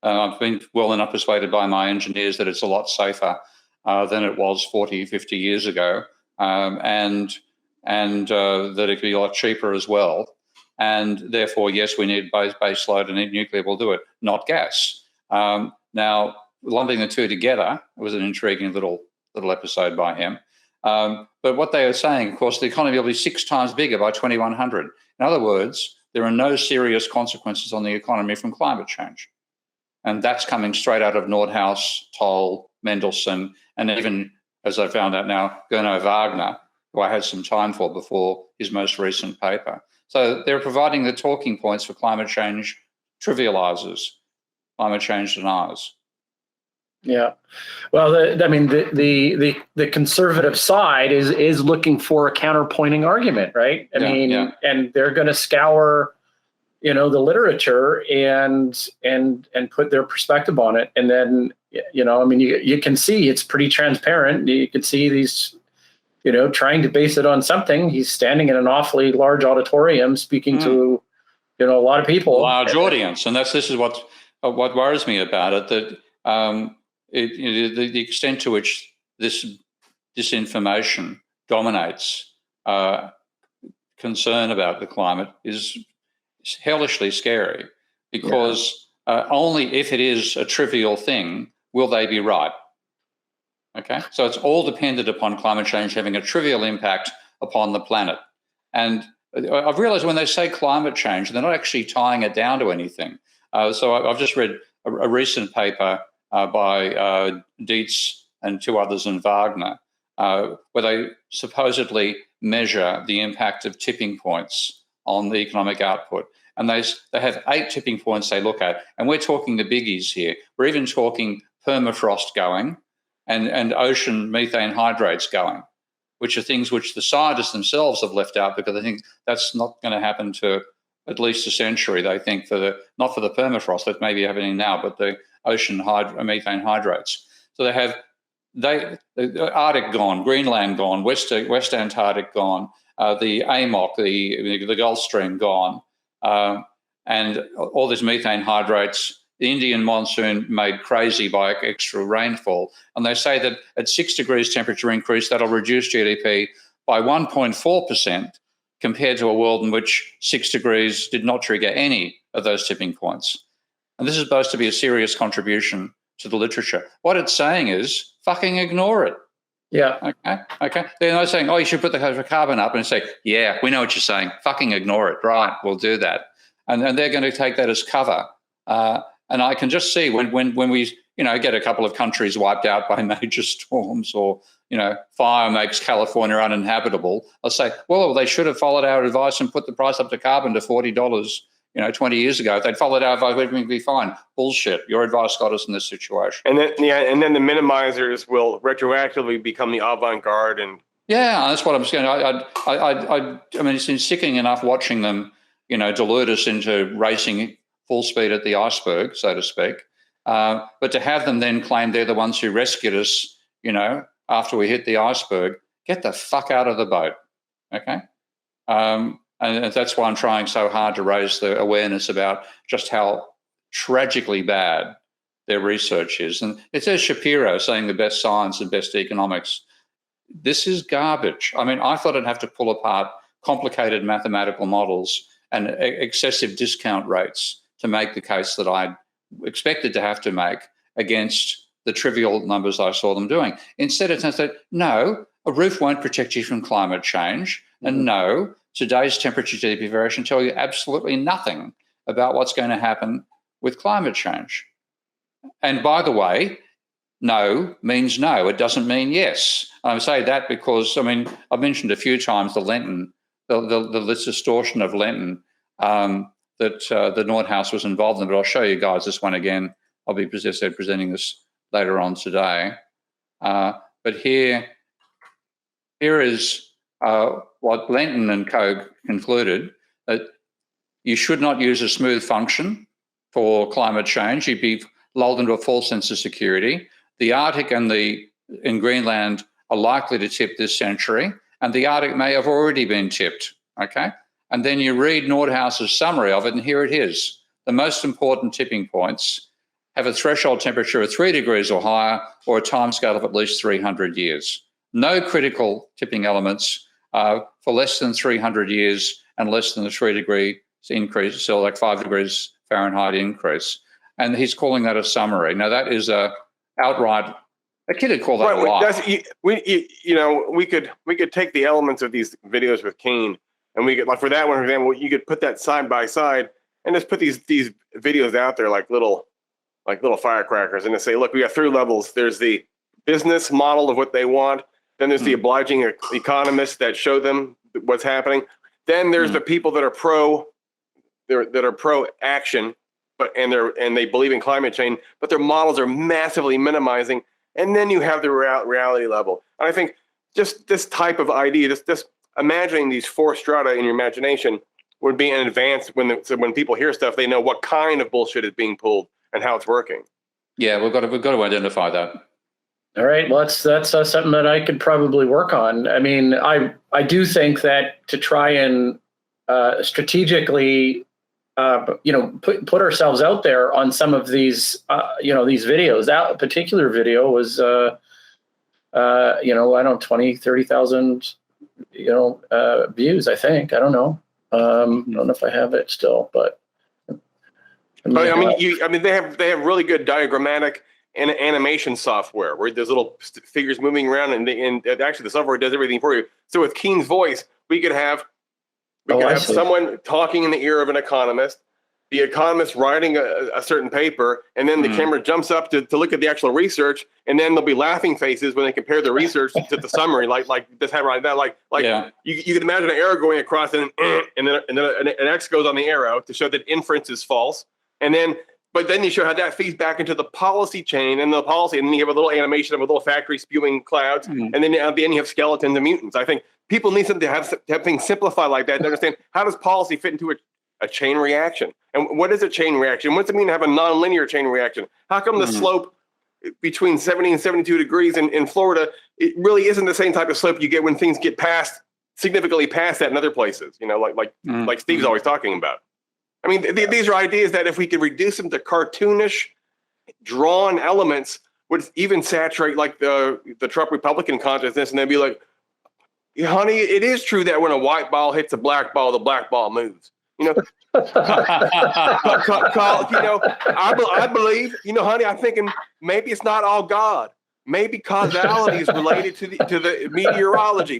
I've been well enough persuaded by my engineers that it's a lot safer than it was 40, 50 years ago, and that it could be a lot cheaper as well. And therefore, yes, we need base load and nuclear will do it, not gas. Now, lumping the two together was an intriguing little episode by him. But what they are saying, of course, the economy will be 6 times bigger by 2100. In other words, there are no serious consequences on the economy from climate change. And that's coming straight out of Nordhaus, Toll, Mendelssohn, and even, as I found out now, Gernot Wagner, who I had some time for before his most recent paper. So they're providing the talking points for climate change trivializers, climate change deniers. Yeah, well, the conservative side is looking for a counterpointing argument, right? I mean, and they're going to scour, the literature and put their perspective on it, and then you can see it's pretty transparent. You can see these, trying to base it on something. He's standing in an awfully large auditorium speaking to, a lot of people, large audience, and this is what worries me about it. That the extent to which this disinformation dominates concern about the climate is hellishly scary, because only if it is a trivial thing will they be right. Okay, so it's all dependent upon climate change having a trivial impact upon the planet. And I've realized when they say climate change, they're not actually tying it down to anything. So I've just read a recent paper by Dietz and 2 others in Wagner, where they supposedly measure the impact of tipping points on the economic output. And they have 8 tipping points they look at. And we're talking the biggies here. We're even talking permafrost going and ocean methane hydrates going, which are things which the scientists themselves have left out because they think that's not going to happen to at least a century. They think not for the permafrost, that may be happening now, but the ocean methane hydrates. So they have the Arctic gone, Greenland gone, West Antarctic gone, the AMOC, the Gulf Stream gone, and all these methane hydrates. The Indian monsoon made crazy by extra rainfall. And they say that at 6 degrees temperature increase, that'll reduce GDP by 1.4% compared to a world in which 6 degrees did not trigger any of those tipping points. And this is supposed to be a serious contribution to the literature. What it's saying is fucking ignore it. Yeah. Okay. They're not saying, you should put the carbon up, and say, yeah, we know what you're saying. Fucking ignore it. Right, we'll do that. And they're going to take that as cover. And I can just see when we, get a couple of countries wiped out by major storms, or, fire makes California uninhabitable, I'll say, well, they should have followed our advice and put the price up to carbon to $40, 20 years ago. If they'd followed our advice, everything would be fine. Bullshit. Your advice got us in this situation. And then the minimizers will retroactively become the avant-garde. And that's what I'm saying. I mean, it's been sickening enough watching them, delude us into racing full speed at the iceberg, so to speak. But to have them then claim they're the ones who rescued us, after we hit the iceberg, get the fuck out of the boat, okay? And that's why I'm trying so hard to raise the awareness about just how tragically bad their research is. And it says Shapiro saying the best science and best economics. This is garbage. I mean, I thought I'd have to pull apart complicated mathematical models and excessive discount rates to make the case that I expected to have to make against the trivial numbers I saw them doing. Instead, it turns out, no, a roof won't protect you from climate change. And no, today's temperature GDP variation tell you absolutely nothing about what's going to happen with climate change. And by the way, no means no. It doesn't mean yes. I say that because, I mean, I've mentioned a few times the distortion of Lenton that the Nordhaus was involved in, but I'll show you guys this one again. I'll be presenting this later on today. But here is what Lenton and co. concluded, that you should not use a smooth function for climate change. You'd be lulled into a false sense of security. The Arctic and in Greenland are likely to tip this century, and the Arctic may have already been tipped, okay? And then you read Nordhaus's summary of it, and here it is. The most important tipping points have a threshold temperature of 3 degrees or higher, or a timescale of at least 300 years. No critical tipping elements for less than 300 years and less than a 3 degree increase, so like 5 degrees Fahrenheit increase. And he's calling that a summary. Now that is a outright, a kid would call that a lie. We could take the elements of these videos with Kane, and we could, like for that one, for example, you could put that side by side and just put these videos out there like little firecrackers, and to say, look, we have 3 levels. There's the business model of what they want. Then there's the obliging economists that show them what's happening. Then there's the people that are pro action, and they believe in climate change, but their models are massively minimizing. And then you have the reality level. And I think just this type of idea, just imagining these 4 strata in your imagination would be an advance so when people hear stuff, they know what kind of bullshit is being pulled and how it's working. Yeah, we've got to identify that. All right. Well, that's something that I could probably work on. I mean, I do think that to try and strategically, put ourselves out there on some of these, these videos. That particular video was, 20, 30,000, views. I think. I don't know. I don't know if I have it still, but. But I mean, they have really good diagrammatic and animation software where there's little figures moving around, and actually the software does everything for you. So with Keen's voice, we could have someone talking in the ear of an economist, the economist writing a certain paper, and then the camera jumps up to look at the actual research, and then there'll be laughing faces when they compare the research to the summary, like this happened like that. You can imagine an arrow going across, and then an X goes on the arrow to show that inference is false, but then you show how that feeds back into the policy chain and the policy, and then you have a little animation of a little factory spewing clouds, and then at the end you have skeletons and mutants. I think people need to have things simplified like that to understand how does policy fit into a chain reaction, and what is a chain reaction? What does it mean to have a nonlinear chain reaction? How come the slope between 70 and 72 degrees in Florida, it really isn't the same type of slope you get when things get significantly past that in other places? Like Steve's always talking about. I mean, these are ideas that if we could reduce them to cartoonish, drawn elements, would even saturate like the Trump Republican consciousness, and they'd be like, honey, it is true that when a white ball hits a black ball, the black ball moves. I believe, honey, I'm thinking maybe it's not all God. Maybe causality is related to the meteorology.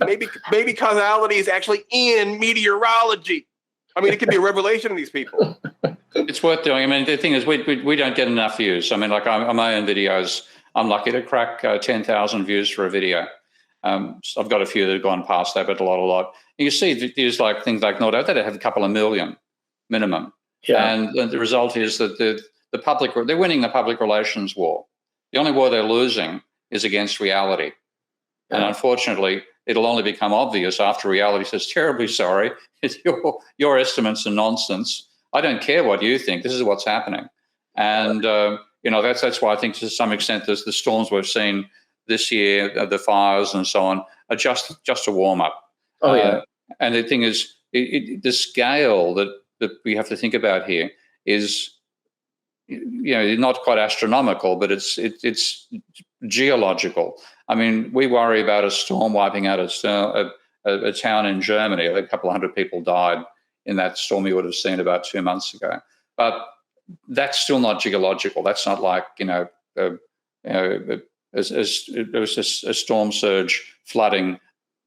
Maybe causality is actually in meteorology. I mean, it could be a revelation of these people. It's worth doing. I mean, the thing is, we don't get enough views. I mean, like on my own videos, I'm lucky to crack 10,000 views for a video. So I've got a few that have gone past that, but a lot. And you see videos like things like Nordhaus that have a couple of million minimum. Yeah. And the result is that they're winning the public relations war. The only war they're losing is against reality. Yeah. And unfortunately, it'll only become obvious after reality says, terribly sorry, your estimates are nonsense. I don't care what you think. This is what's happening. And, that's why I think to some extent the storms we've seen this year, the fires and so on, are just a warm-up. Oh, yeah. And the thing is, the scale that we have to think about here is, not quite astronomical, but it's geological. I mean, we worry about a storm wiping out a town in Germany. A couple of hundred people died in that storm you would have seen about 2 months ago. But that's still not geological. That's not like, a storm surge flooding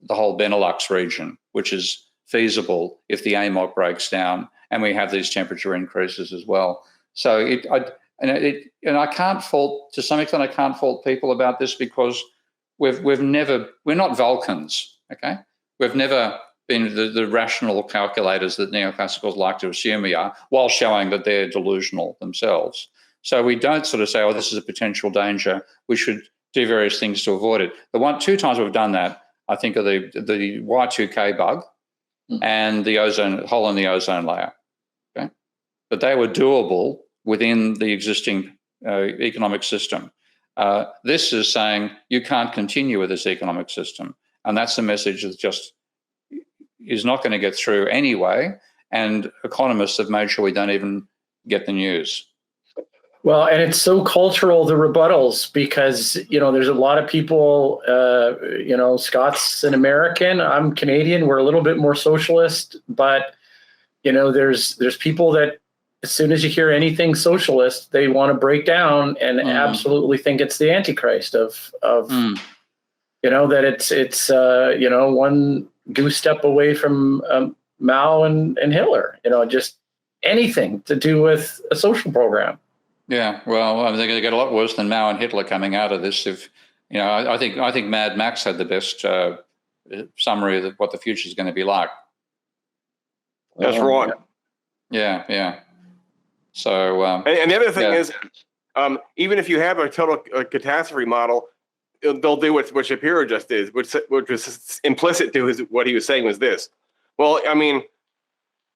the whole Benelux region, which is feasible if the AMOC breaks down and we have these temperature increases as well. So and I can't fault, to some extent, I can't fault people about this because we're not Vulcans, okay? We've never been the rational calculators that neoclassicals like to assume we are, while showing that they're delusional themselves. So we don't sort of say, oh, this is a potential danger, we should do various things to avoid it. The two times we've done that, I think, are the Y2K bug and the hole in the ozone layer, okay? But they were doable within the existing economic system. This is saying you can't continue with this economic system. And that's the message that just is not going to get through anyway. And economists have made sure we don't even get the news. Well, and it's so cultural, the rebuttals, because, there's a lot of people, Scott's an American, I'm Canadian, we're a little bit more socialist, but, there's people that as soon as you hear anything socialist, they want to break down and absolutely think it's the Antichrist that it's one goose step away from Mao and Hitler, just anything to do with a social program. Yeah, well, I think they're going to get a lot worse than Mao and Hitler coming out of this. If I think Mad Max had the best summary of what the future is going to be like. That's right. Yeah. So, and the other thing is, even if you have a total catastrophe model, they'll do what Shapiro just did, which was implicit to what he was saying was this. Well, I mean,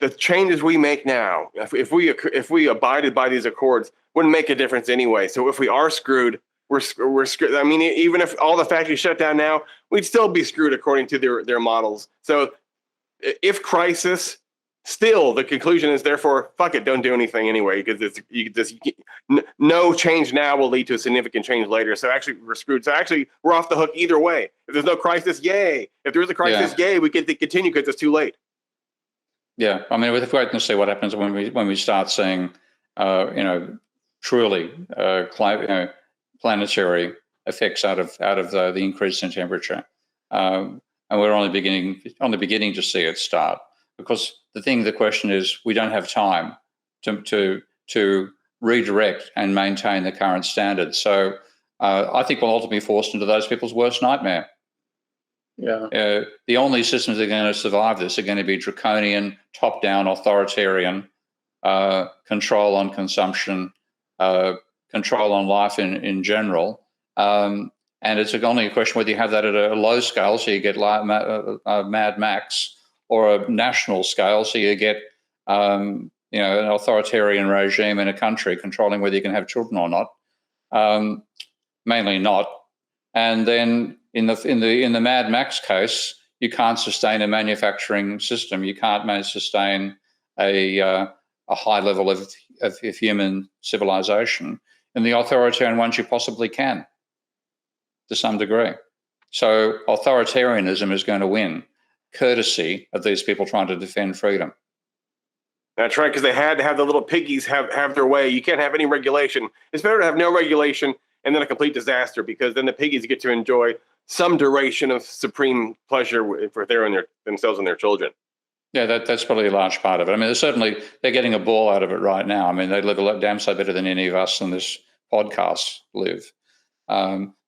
the changes we make now, if we abided by these accords, wouldn't make a difference anyway. So if we are screwed, we're screwed. I mean, even if all the factories shut down now, we'd still be screwed according to their models. So if crisis, still the conclusion is therefore, fuck it, don't do anything anyway, because no change now will lead to a significant change later. So actually we're screwed. So actually we're off the hook either way. If there's no crisis, yay. If there is a crisis, yay, we get to continue because it's too late. Yeah, I mean, we're waiting to see what happens when we start seeing, truly planetary effects out of the increase in temperature, and we're only beginning to see it start. Because the question is, we don't have time to redirect and maintain the current standards. So I think we'll ultimately be forced into those people's worst nightmare. Yeah. The only systems that are going to survive this are going to be draconian, top-down, authoritarian, control on consumption, control on life in general. And it's only a question whether you have that at a low scale, so you get Mad Max, or a national scale, so you get an authoritarian regime in a country controlling whether you can have children or not. Mainly not. And then in the Mad Max case, you can't sustain a manufacturing system. You can't sustain a high level of human civilization. In the authoritarian ones, you possibly can, to some degree. So authoritarianism is going to win, courtesy of these people trying to defend freedom. That's right, because they had to have the little piggies have their way. You can't have any regulation. It's better to have no regulation and then a complete disaster, because then the piggies get to enjoy some duration of supreme pleasure for themselves and their children. Yeah, that's probably a large part of it. I mean, they're getting a ball out of it right now. I mean, they live a lot damn so better than any of us on this podcast live.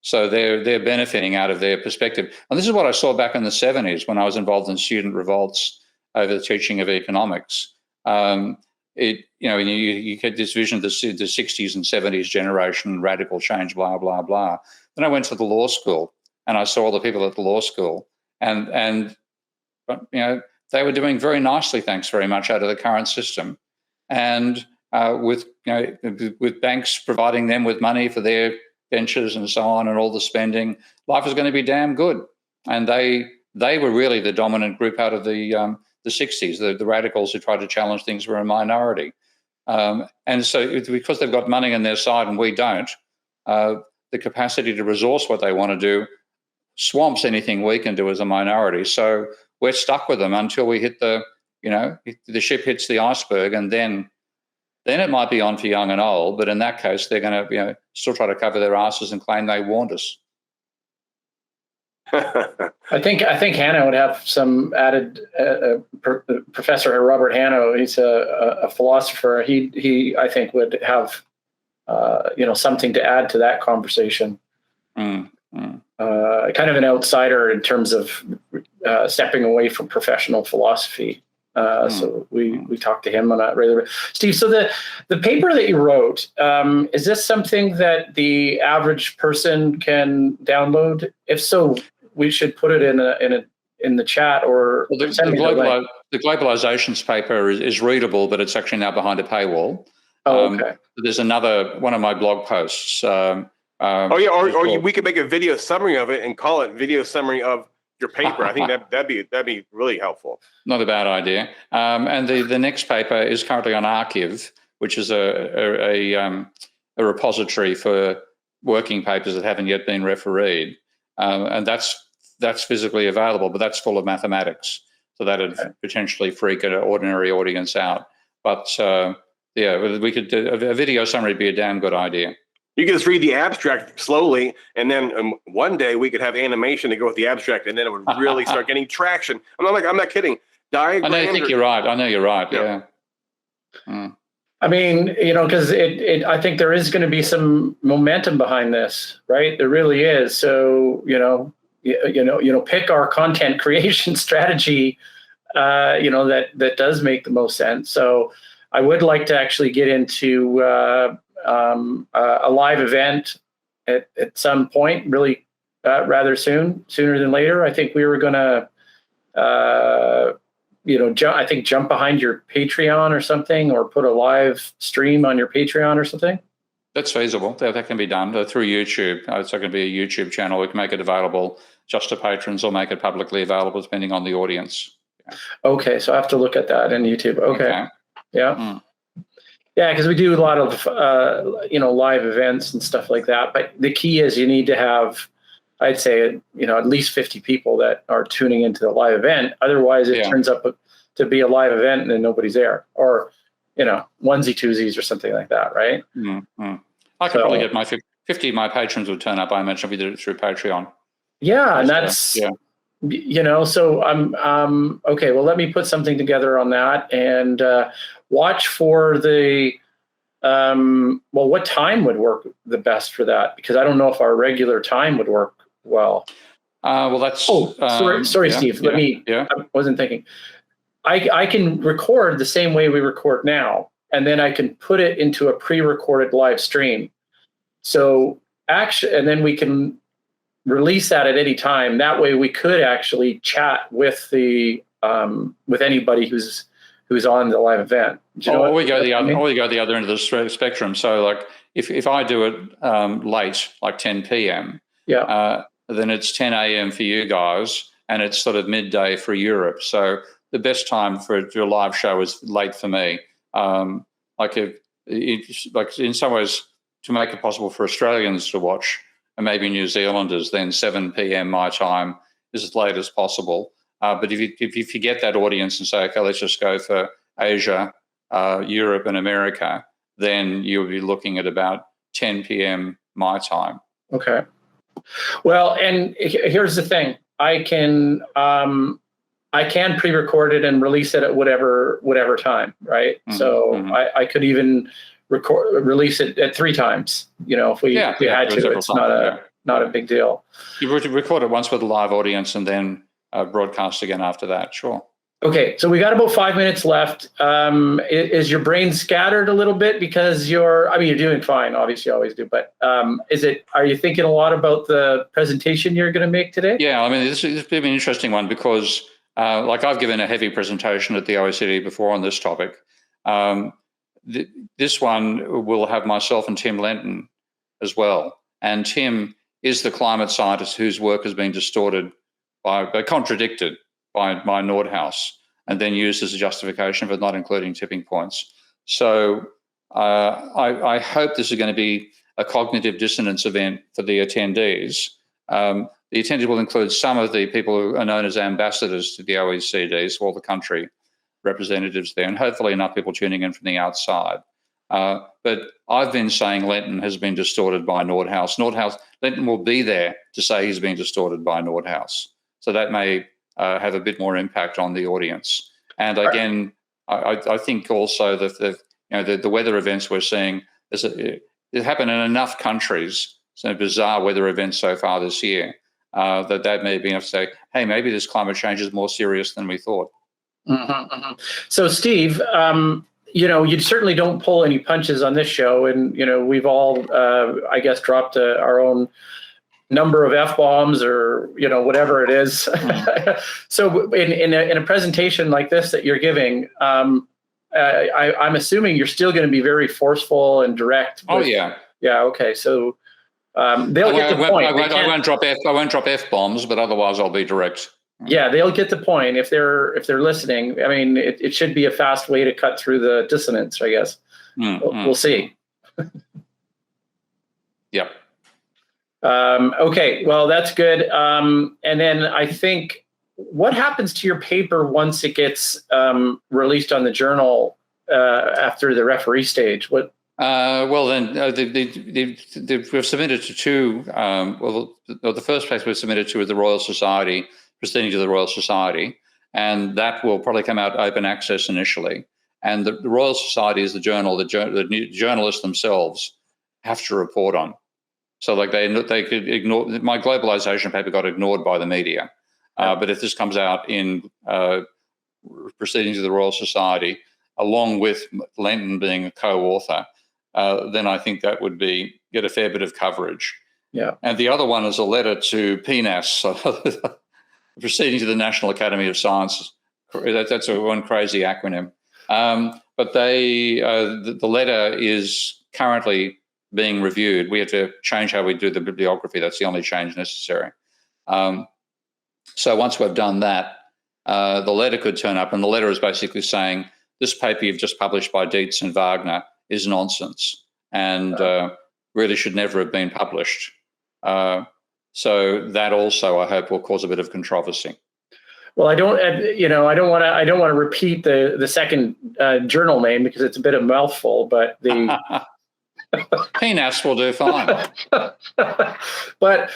So they're benefiting out of their perspective. And this is what I saw back in the 70s when I was involved in student revolts over the teaching of economics. You get this vision of the 60s and 70s generation, radical change, blah, blah, blah. Then I went to the law school and I saw all the people at the law school and they were doing very nicely, thanks very much, out of the current system. And with banks providing them with money for their ventures and so on and all the spending, life is going to be damn good. And they were really the dominant group out of the 60s. The radicals who tried to challenge things were a minority. And so because they've got money on their side and we don't, the capacity to resource what they want to do swamps anything we can do as a minority. So we're stuck with them until we hit the ship hits the iceberg, and then it might be on for young and old. But in that case, they're going to still try to cover their asses and claim they warned us. I think Hanna would have some added. Professor Robert Hanna, he's a philosopher. He I think would have something to add to that conversation. Kind of an outsider in terms of stepping away from professional philosophy. So we talked to him on that regularly. Steve, so the paper that you wrote, is this something that the average person can download? If so, we should put it in the chat or send me the link. The globalizations paper is readable, but it's actually now behind a paywall. Okay. There's another one of my blog posts. Or we could make a video summary of it and call it video summary of your paper. I think that'd be really helpful. Not a bad idea. And the next paper is currently on Archive, which is a repository for working papers that haven't yet been refereed, and that's physically available, but that's full of mathematics, so that'd potentially freak an ordinary audience out. But we could do a video summary would be a damn good idea. You can just read the abstract slowly, and then one day we could have animation to go with the abstract, and then it would really start getting traction. I'm not kidding. I know you think you're right. I know you're right. Yeah. I mean, because I think there is going to be some momentum behind this, right? There really is. So, pick our content creation strategy, that does make the most sense. So I would like to actually get into a live event at some point, really rather sooner than later. I think we were going to, jump behind your Patreon or something, or put a live stream on your Patreon or something. That's feasible. That can be done through YouTube. It's going to be a YouTube channel. We can make it available just to patrons or make it publicly available depending on the audience. Yeah. Okay, so I have to look at that in YouTube. Okay. Yeah. Yeah, because we do a lot of live events and stuff like that. But the key is you need to have, I'd say, at least 50 people that are tuning into the live event. Otherwise, it turns up to be a live event and then nobody's there, or onesie twosies or something like that, right? I could probably get my 50 of my patrons would turn up. I imagine if we did it through Patreon. Yeah, and that's So I'm okay. Well, let me put something together on that and watch for the. What time would work the best for that? Because I don't know if our regular time would work well. That's. Sorry, Steve. Let me. I wasn't thinking. I can record the same way we record now, and then I can put it into a pre-recorded live stream. So and then we can release that at any time. That way, we could actually chat with the with anybody who's on the live event. Or we go the other end of the spectrum. So, like, if I do it late, like 10 p.m., then it's 10 a.m. for you guys, and it's sort of midday for Europe. So the best time for a live show is late for me. Like in some ways, to make it possible for Australians to watch, and maybe New Zealanders, then 7 p.m. my time is as late as possible. But if you get that audience and say, okay, let's just go for Asia, Europe, and America, then you'll be looking at about 10 p.m. my time. Okay. Well, and here's the thing: I can pre-record it and release it at whatever time, right? So I could even release it at 3 times. If we had to, it's not a big deal. You record it once with a live audience and then broadcast again after that. Sure. Okay, so we got about 5 minutes left. Is your brain scattered a little bit because you're doing fine, obviously you always do, but are you thinking a lot about the presentation you're going to make today? Yeah, this has been an interesting one because I've given a heavy presentation at the OECD before on this topic. This one will have myself and Tim Lenton as well. And Tim is the climate scientist whose work has been contradicted by Nordhaus and then used as a justification for not including tipping points. So I hope this is going to be a cognitive dissonance event for the attendees. The attendees will include some of the people who are known as ambassadors to the OECD, so all the country representatives there, and hopefully enough people tuning in from the outside. But I've been saying Lenton has been distorted by Nordhaus. Lenton will be there to say he's been distorted by Nordhaus. So that may have a bit more impact on the audience. And again, I think also that the weather events we're seeing, it happened in enough countries, some bizarre weather events so far this year, that may be enough to say, hey, maybe this climate change is more serious than we thought. So, Steve, you certainly don't pull any punches on this show, and we've all, I guess, dropped our own number of F-bombs or whatever it is. So, in a presentation like this that you're giving, I'm assuming you're still going to be very forceful and direct. Oh yeah. Yeah. Okay. So they'll get the point. I won't drop F-bombs, but otherwise I'll be direct. Yeah, they'll get the point if they're listening. I mean, it should be a fast way to cut through the dissonance, I guess. We'll see. Yep. Okay, well, that's good. And then I think, what happens to your paper once it gets released on the journal after the referee stage? What? Well, then we've submitted to two. The first place we've submitted to is the Royal Society, proceeding to the Royal Society, and that will probably come out open access initially. And the Royal Society is the journal the journalists themselves have to report on. So, like they could ignore my globalization paper got ignored by the media, but if this comes out in proceedings of the Royal Society, along with Lenton being a co-author, then I think that would get a fair bit of coverage. Yeah. And the other one is a letter to PNAS. Proceeding to the National Academy of Sciences. That's one crazy acronym. But the letter is currently being reviewed. We have to change how we do the bibliography. That's the only change necessary. So once we've done that, the letter could turn up, and the letter is basically saying, this paper you've just published by Dietz and Wagner is nonsense and really should never have been published. So that also, I hope, will cause a bit of controversy. Well, I don't want to repeat the second journal name because it's a bit of a mouthful, but the PNAS will do fine. But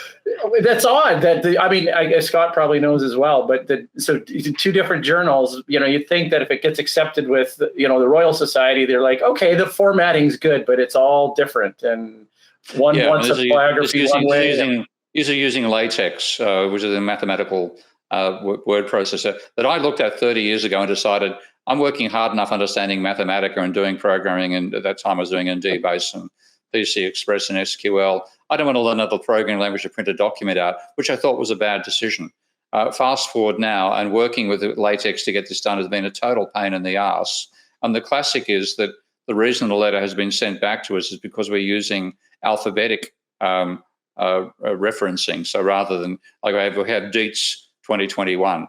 that's odd. I guess Scott probably knows as well. But so two different journals. You'd think that if it gets accepted with the Royal Society, they're like, okay, the formatting's good, but it's all different, and one wants a biography one way. Using LaTeX, which is a mathematical word processor that I looked at 30 years ago and decided I'm working hard enough understanding Mathematica and doing programming, and at that time I was doing NDBase and PC Express and SQL. I don't want to learn another programming language to print a document out, which I thought was a bad decision. Fast forward now, and working with LaTeX to get this done has been a total pain in the ass. And the classic is that the reason the letter has been sent back to us is because we're using alphabetic referencing. So rather than, like we have Dietz 2021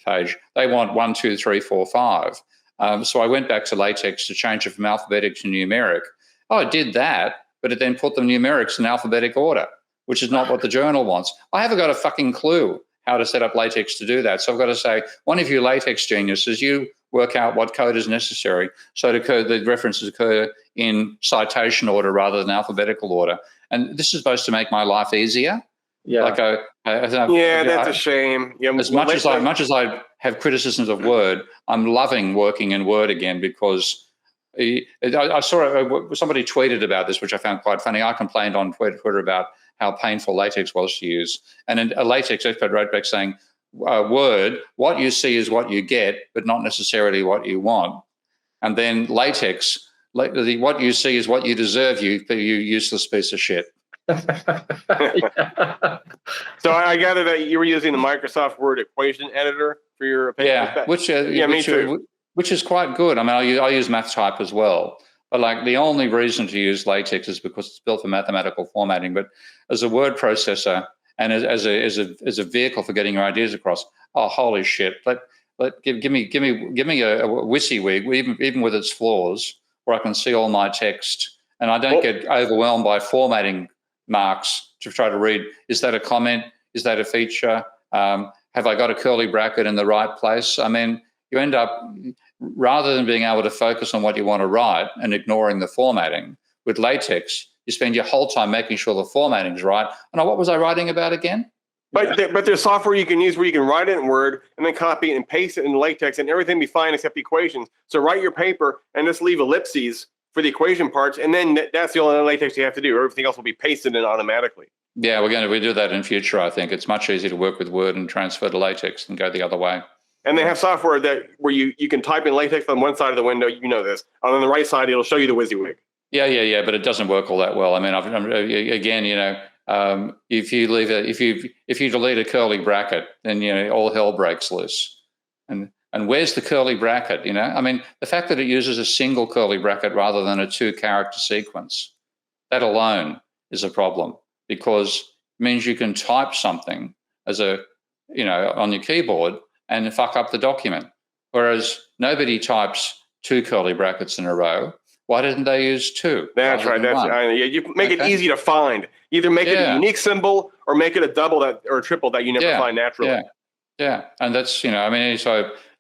page, they want 1, 2, 3, 4, 5. So I went back to LaTeX to change it from alphabetic to numeric. Oh, it did that, but it then put the numerics in alphabetic order, which is not what the journal wants. I haven't got a fucking clue how to set up LaTeX to do that. So I've got to say, one of you LaTeX geniuses, you work out what code is necessary so the references occur in citation order rather than alphabetical order. And this is supposed to make my life easier. Yeah. That's a shame. Yeah, as much as I have criticisms of Word, I'm loving working in Word again because I saw somebody tweeted about this, which I found quite funny. I complained on Twitter about how painful LaTeX was to use, and a LaTeX expert wrote back saying, Word, what you see is what you get, but not necessarily what you want. And then LaTeX, what you see is what you deserve, you useless piece of shit. So I gather that you were using the Microsoft Word equation editor for your paper. Yeah, which is quite good. I mean, I use MathType as well, but like the only reason to use LaTeX is because it's built for mathematical formatting. But as a word processor and as a vehicle for getting your ideas across, oh holy shit! Give me a WYSIWYG, even with its flaws, where I can see all my text and I don't get overwhelmed by formatting marks to try to read. Is that a comment? Is that a feature? Have I got a curly bracket in the right place? I mean, you end up, rather than being able to focus on what you want to write and ignoring the formatting, with LaTeX, you spend your whole time making sure the formatting is right. And what was I writing about again? But there's software you can use where you can write it in Word and then copy it and paste it in LaTeX and everything be fine except equations. So write your paper and just leave ellipses for the equation parts, and then that's the only latex you have to do. Everything else will be pasted in automatically. Yeah, we do that in future. I think it's much easier to work with Word and transfer to latex than go the other way. And they have software where you can type in latex on one side of the window. You know this. On the right side, it'll show you the WYSIWYG. Yeah, but it doesn't work all that well. I mean, again, if you delete a curly bracket, then all hell breaks loose. And where's the curly bracket? I mean, the fact that it uses a single curly bracket rather than a 2-character sequence, that alone is a problem, because it means you can type something as on your keyboard and fuck up the document. Whereas nobody types 2 curly brackets in a row. Why didn't they use 2? That's right. You make it easy to find. Either make it a unique symbol or make it a double or a triple that you never find naturally. Yeah, and that's so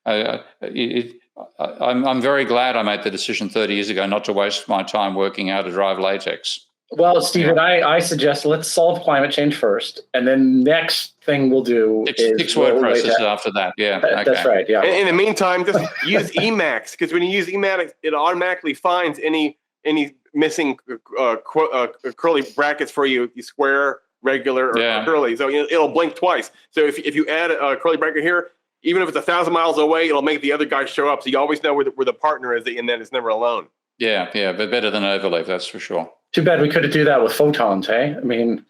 I'm very glad I made the decision 30 years ago not to waste my time working how to drive latex. Well, Stephen, I suggest let's solve climate change first, and then next thing we'll do is six word processes after that. Yeah, that's right. Yeah. In the meantime, just use Emacs, because when you use Emacs, it automatically finds any missing curly brackets for you. You square, regular, or curly. So it'll blink twice. So if you add a curly bracket here, even if it's 1,000 miles away, it'll make the other guy show up. So you always know where the partner is, and then it's never alone. Yeah, but better than overlay, that's for sure. Too bad we couldn't do that with photons, hey? I mean,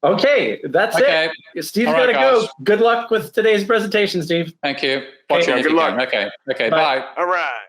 okay, that's it. Steve's got to go. Good luck with today's presentation, Steve. Thank you. Good luck. Okay, bye. All right.